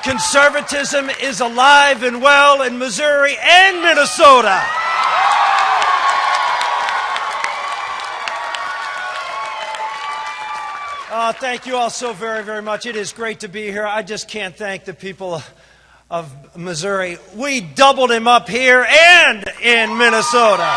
Conservatism is alive and well in Missouri and Minnesota. Thank you all so very, very much. It is great to be here. I just can't thank the people of Missouri. We doubled him up here and in Minnesota.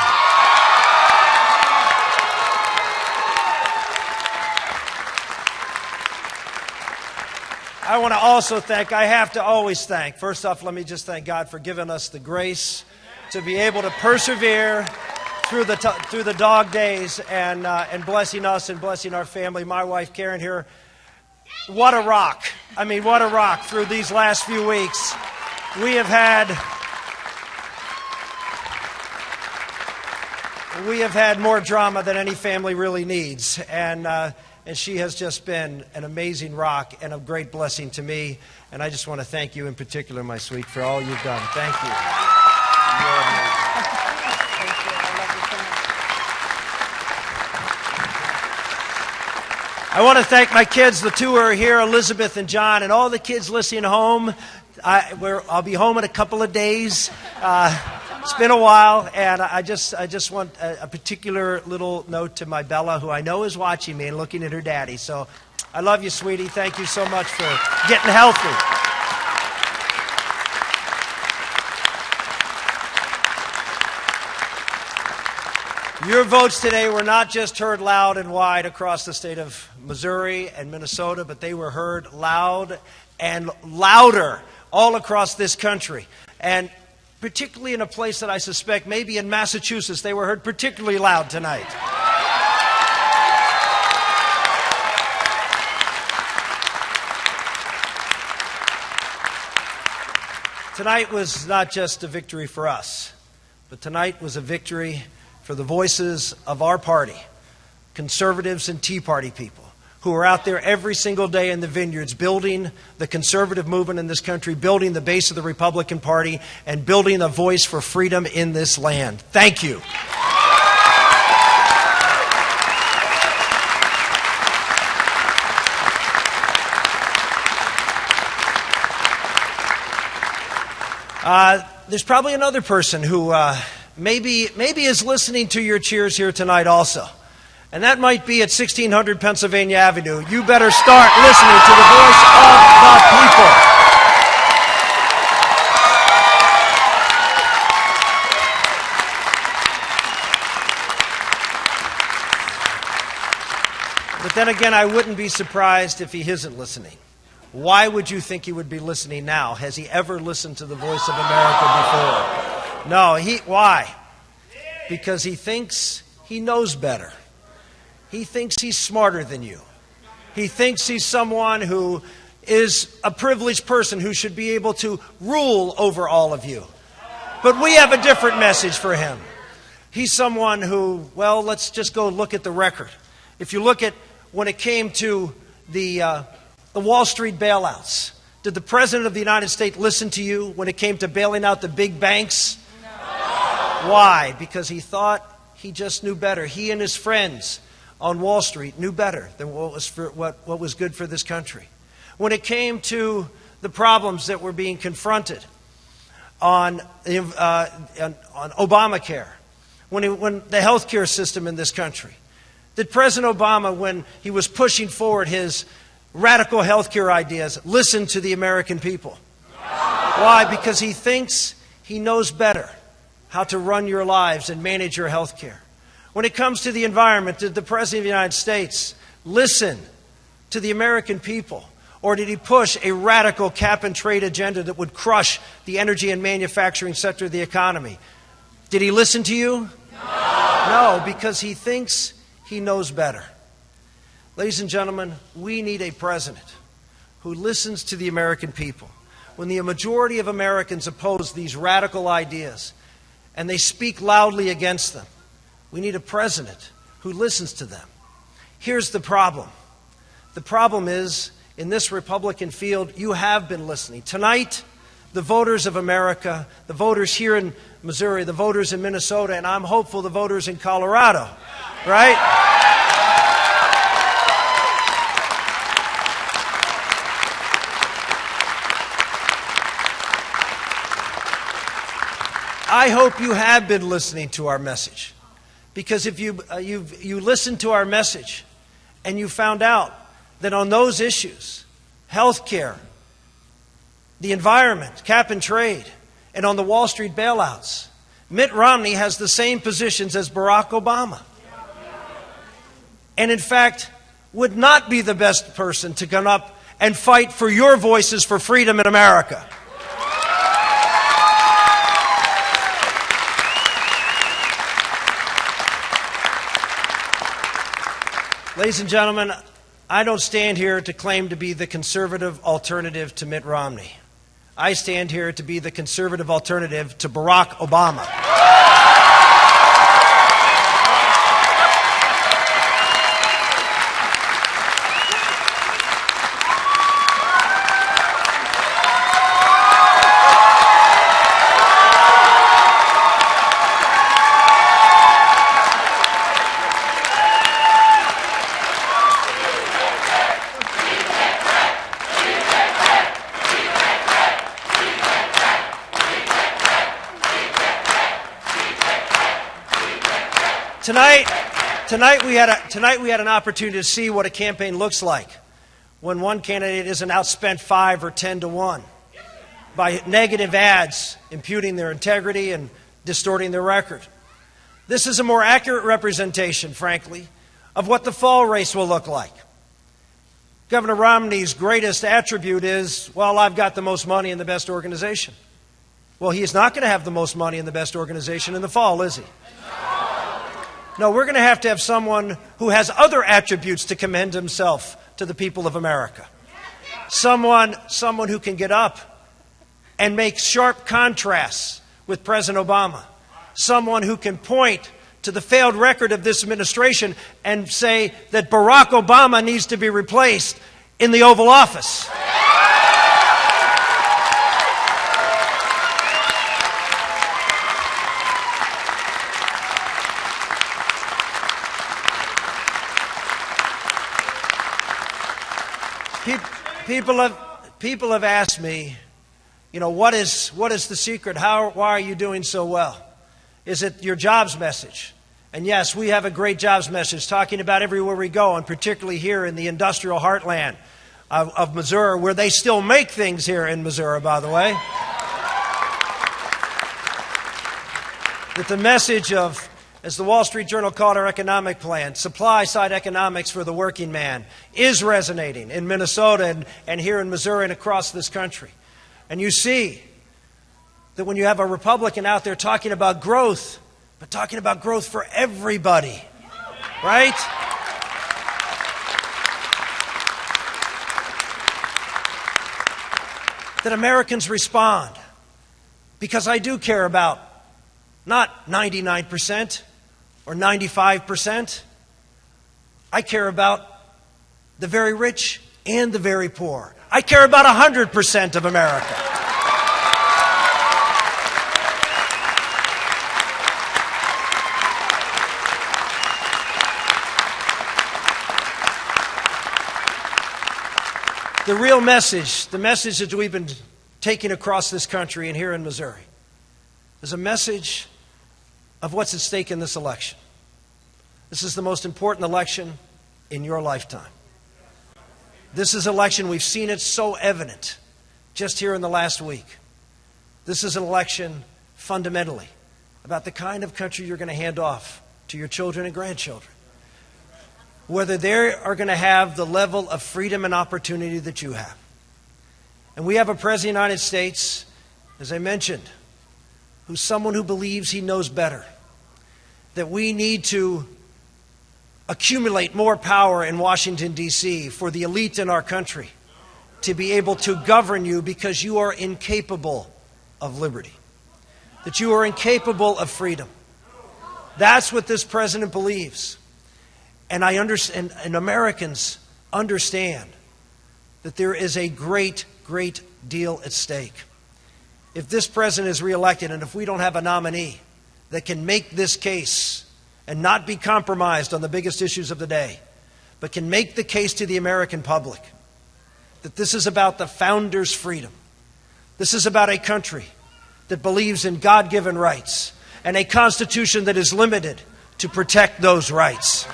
I want to also thank, I have to always thank, first off, let me just thank God for giving us the grace to be able to persevere through the dog days and blessing us and blessing our family. My wife, Karen, here, what a rock. I mean, what a rock through these last few weeks. We have had more drama than any family really needs. And she has just been an amazing rock and a great blessing to me. And I just want to thank you in particular, my sweet, for all you've done. Thank you. I want to thank my kids, the two who are here, Elizabeth and John, and all the kids listening home. I'll be home in a couple of days. It's been a while, and I just want a particular little note to my Bella, who I know is watching me and looking at her daddy. So I love you, sweetie. Thank you so much for getting healthy. Your votes today were not just heard loud and wide across the state of Missouri and Minnesota, but they were heard loud and louder all across this country. And particularly in a place that I suspect, maybe in Massachusetts, they were heard particularly loud tonight. Tonight was not just a victory for us, but tonight was a victory for the voices of our party, conservatives and Tea Party people, who are out there every single day in the vineyards building the conservative movement in this country, building the base of the Republican Party, and building a voice for freedom in this land. Thank you. There's probably another person who maybe is listening to your cheers here tonight also. And that might be at 1600 Pennsylvania Avenue. You better start listening to the voice of the people. But then again, I wouldn't be surprised if he isn't listening. Why would you think he would be listening now? Has he ever listened to the voice of America before? No, why? Because he thinks he knows better. He thinks he's smarter than you. He thinks he's someone who is a privileged person who should be able to rule over all of you. But we have a different message for him. He's someone who, well, let's just go look at the record. If you look at when it came to the Wall Street bailouts, did the President of the United States listen to you when it came to bailing out the big banks? No. Why? Because he thought he just knew better. He and his friends on Wall Street knew better than what was good for this country. When it came to the problems that were being confronted on Obamacare, when the health care system in this country, did President Obama, when he was pushing forward his radical health care ideas, listen to the American people? Why? Because he thinks he knows better how to run your lives and manage your health care. When it comes to the environment, did the President of the United States listen to the American people? Or did he push a radical cap-and-trade agenda that would crush the energy and manufacturing sector of the economy? Did he listen to you? No, because he thinks he knows better. Ladies and gentlemen, we need a president who listens to the American people. When the majority of Americans oppose these radical ideas and they speak loudly against them, we need a president who listens to them. Here's the problem. The problem is, in this Republican field, you have been listening. Tonight, the voters of America, the voters here in Missouri, the voters in Minnesota, and I'm hopeful the voters in Colorado, right? I hope you have been listening to our message. Because if you listened to our message and you found out that on those issues, health care, the environment, cap and trade, and on the Wall Street bailouts, Mitt Romney has the same positions as Barack Obama. And in fact, would not be the best person to come up and fight for your voices for freedom in America. Ladies and gentlemen, I don't stand here to claim to be the conservative alternative to Mitt Romney. I stand here to be the conservative alternative to Barack Obama. Tonight we had an opportunity to see what a campaign looks like when one candidate isn't outspent 5 or 10 to 1 by negative ads imputing their integrity and distorting their record. This is a more accurate representation, frankly, of what the fall race will look like. Governor Romney's greatest attribute is, well, I've got the most money in the best organization. Well, he is not going to have the most money in the best organization in the fall, is he? No, we're going to have someone who has other attributes to commend himself to the people of America. Someone who can get up and make sharp contrasts with President Obama. Someone who can point to the failed record of this administration and say that Barack Obama needs to be replaced in the Oval Office. People have asked me, what is the secret? Why are you doing so well? Is it your jobs message? And yes, we have a great jobs message talking about everywhere we go, and particularly here in the industrial heartland of Missouri, where they still make things here in Missouri, by the way. That the message of, as the Wall Street Journal called our economic plan, supply-side economics for the working man, is resonating in Minnesota and here in Missouri and across this country. And you see that when you have a Republican out there talking about growth, but talking about growth for everybody, right? That Americans respond. Because I do care about not 99%, or 95%. I care about the very rich and the very poor. I care about 100% of America. The real message, the message that we've been taking across this country and here in Missouri, is a message of what's at stake in this election. This is the most important election in your lifetime. This is an election, we've seen it so evident just here in the last week. This is an election fundamentally about the kind of country you're going to hand off to your children and grandchildren. Whether they are going to have the level of freedom and opportunity that you have. And we have a President of the United States, as I mentioned, who's someone who believes he knows better. That we need to accumulate more power in Washington, D.C. for the elite in our country to be able to govern you because you are incapable of liberty. That you are incapable of freedom. That's what this president believes. And I understand, and Americans understand that there is a great, great deal at stake. If this president is reelected and if we don't have a nominee that can make this case and not be compromised on the biggest issues of the day, but can make the case to the American public that this is about the founders' freedom. This is about a country that believes in God-given rights and a Constitution that is limited to protect those rights.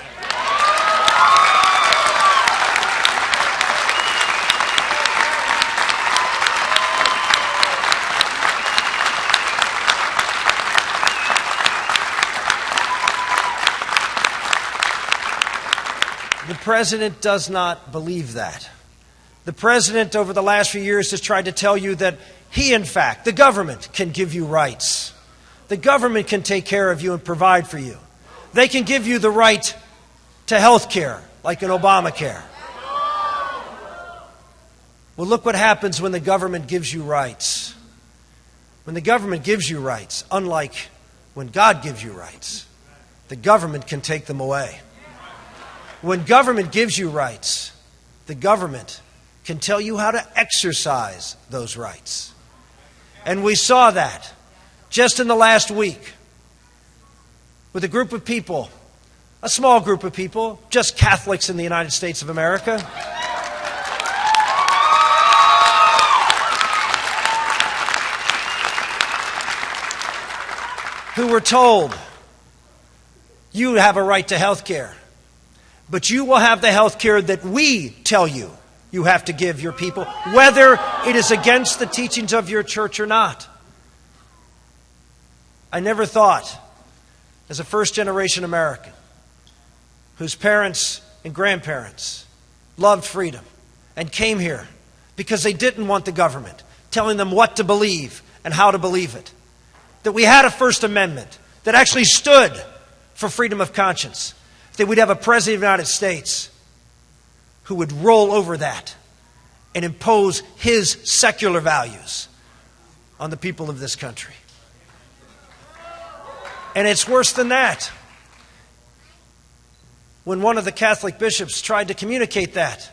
The president does not believe that. The president, over the last few years, has tried to tell you that he, in fact, the government, can give you rights. The government can take care of you and provide for you. They can give you the right to health care, like in Obamacare. Well, look what happens when the government gives you rights. When the government gives you rights, unlike when God gives you rights, the government can take them away. When government gives you rights, the government can tell you how to exercise those rights. And we saw that just in the last week with a group of people, a small group of people, just Catholics in the United States of America, who were told, you have a right to health care, but you will have the health care that we tell you you have to give your people, whether it is against the teachings of your church or not. I never thought, as a first-generation American, whose parents and grandparents loved freedom and came here because they didn't want the government telling them what to believe and how to believe it, that we had a First Amendment that actually stood for freedom of conscience, that we'd have a president of the United States who would roll over that and impose his secular values on the people of this country. And it's worse than that. When one of the Catholic bishops tried to communicate that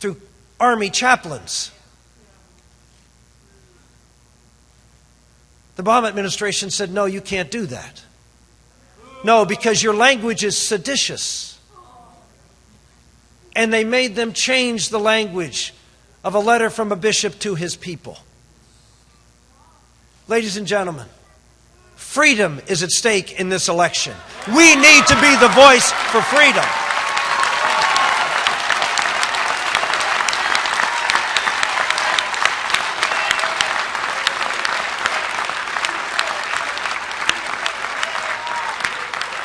through army chaplains, the Obama administration said, no, you can't do that. No, because your language is seditious. And they made them change the language of a letter from a bishop to his people. Ladies and gentlemen, freedom is at stake in this election. We need to be the voice for freedom.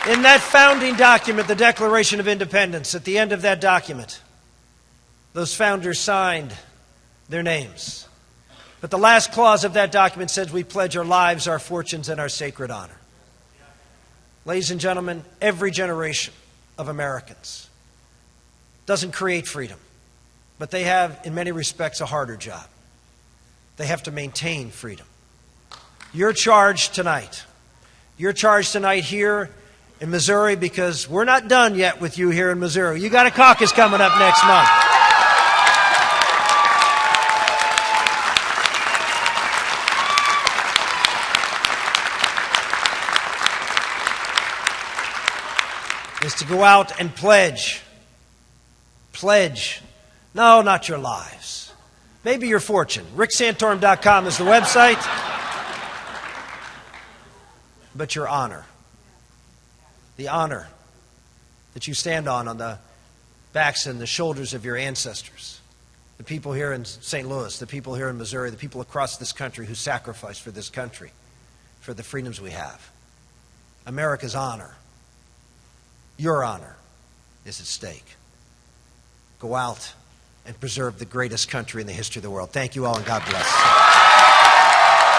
In that founding document, the Declaration of Independence, at the end of that document, those founders signed their names. But the last clause of that document says we pledge our lives, our fortunes, and our sacred honor. Ladies and gentlemen, every generation of Americans doesn't create freedom, but they have, in many respects, a harder job. They have to maintain freedom. You're charged tonight. You're charged tonight here in Missouri, because we're not done yet with you here in Missouri. You got a caucus coming up next month. Is to go out and pledge. Pledge. No, not your lives. Maybe your fortune. RickSantorum.com is the website. But your honor. The honor that you stand on the backs and the shoulders of your ancestors. The people here in St. Louis, the people here in Missouri, the people across this country who sacrificed for this country, for the freedoms we have. America's honor, your honor, is at stake. Go out and preserve the greatest country in the history of the world. Thank you all, and God bless.